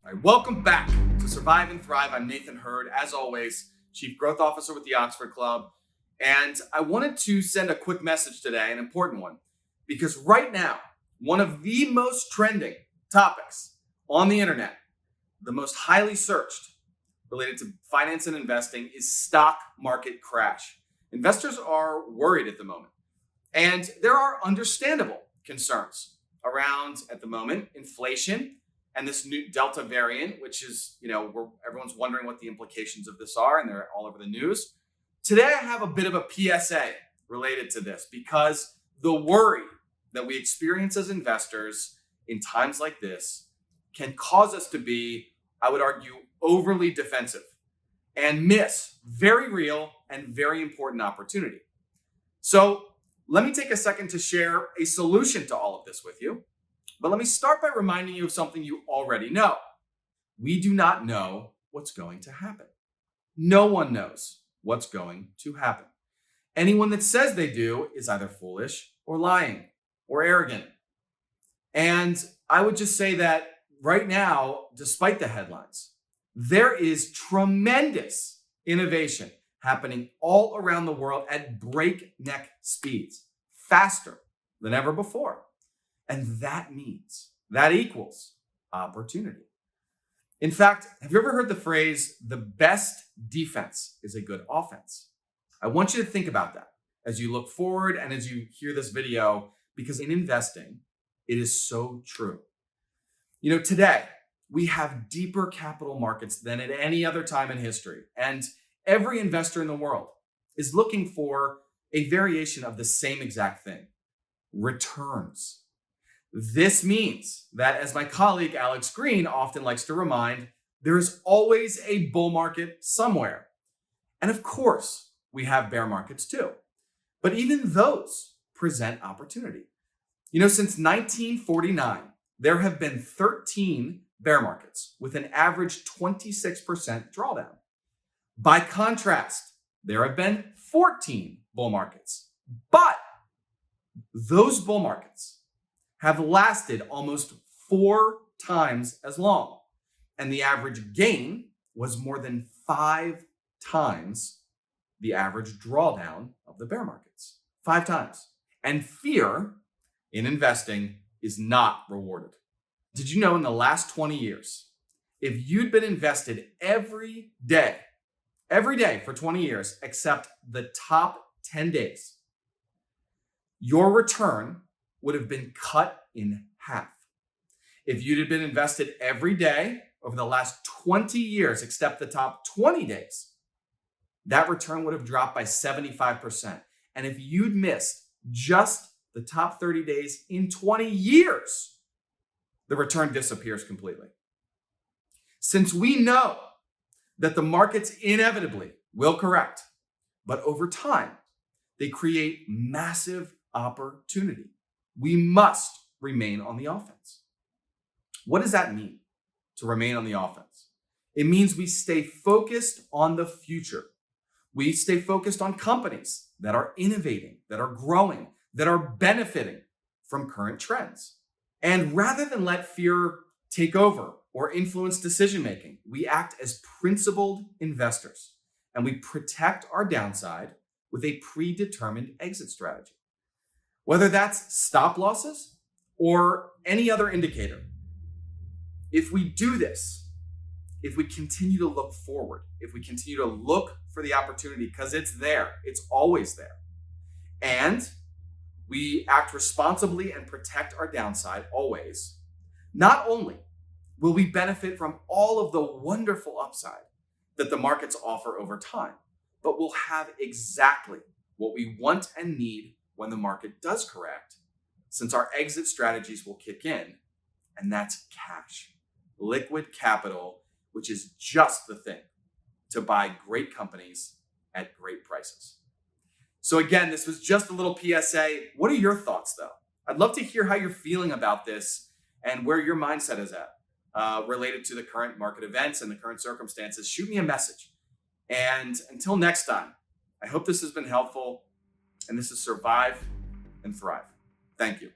All right, welcome back to Survive and Thrive. I'm Nathan Hurd, as always, Chief Growth Officer with the Oxford Club. And I wanted to send a quick message today, an important one, because right now, one of the most trending topics on the internet, the most highly searched related to finance and investing, is stock market crash. Investors are worried at the moment. And there are understandable concerns around, at the moment, inflation and this new Delta variant, which is, everyone's wondering what the implications of this are, and they're all over the news. Today, I have a bit of a PSA related to this because the worry that we experience as investors in times like this can cause us to be, I would argue, overly defensive and miss very real and very important opportunity. So let me take a second to share a solution to all of this with you. But let me start by reminding you of something you already know. We do not know what's going to happen. No one knows what's going to happen. Anyone that says they do is either foolish or lying or arrogant. And I would just say that right now, despite the headlines, there is tremendous innovation happening all around the world at breakneck speeds, faster than ever before. And that equals opportunity. In fact, have you ever heard the phrase, the best defense is a good offense? I want you to think about that as you look forward and as you hear this video, because in investing, it is so true. Today, we have deeper capital markets than at any other time in history. And every investor in the world is looking for a variation of the same exact thing, returns. This means that, as my colleague Alex Green often likes to remind, there is always a bull market somewhere. And of course, we have bear markets too. But even those present opportunity. Since 1949, there have been 13 bear markets with an average 26% drawdown. By contrast, there have been 14 bull markets. But those bull markets have lasted almost 4 times as long. And the average gain was more than 5 times the average drawdown of the bear markets. 5 times. And fear in investing is not rewarded. Did you know in the last 20 years, if you'd been invested every day for 20 years, except the top 10 days, your return would have been cut in half. If you'd have been invested every day over the last 20 years, except the top 20 days, that return would have dropped by 75%. And if you'd missed just the top 30 days in 20 years, the return disappears completely. Since we know that the markets inevitably will correct, but over time, they create massive opportunity. We must remain on the offense. What does that mean, to remain on the offense? It means we stay focused on the future. We stay focused on companies that are innovating, that are growing, that are benefiting from current trends. And rather than let fear take over or influence decision-making, we act as principled investors and we protect our downside with a predetermined exit strategy. Whether that's stop losses or any other indicator. If we do this, if we continue to look forward, if we continue to look for the opportunity, because it's there, it's always there, and we act responsibly and protect our downside always, not only will we benefit from all of the wonderful upside that the markets offer over time, but we'll have exactly what we want and need when the market does correct, since our exit strategies will kick in, and that's cash, liquid capital, which is just the thing to buy great companies at great prices. So again, this was just a little PSA. What are your thoughts, though? I'd love to hear how you're feeling about this and where your mindset is at related to the current market events and the current circumstances. Shoot me a message. And until next time, I hope this has been helpful. And this is Survive and Thrive. Thank you.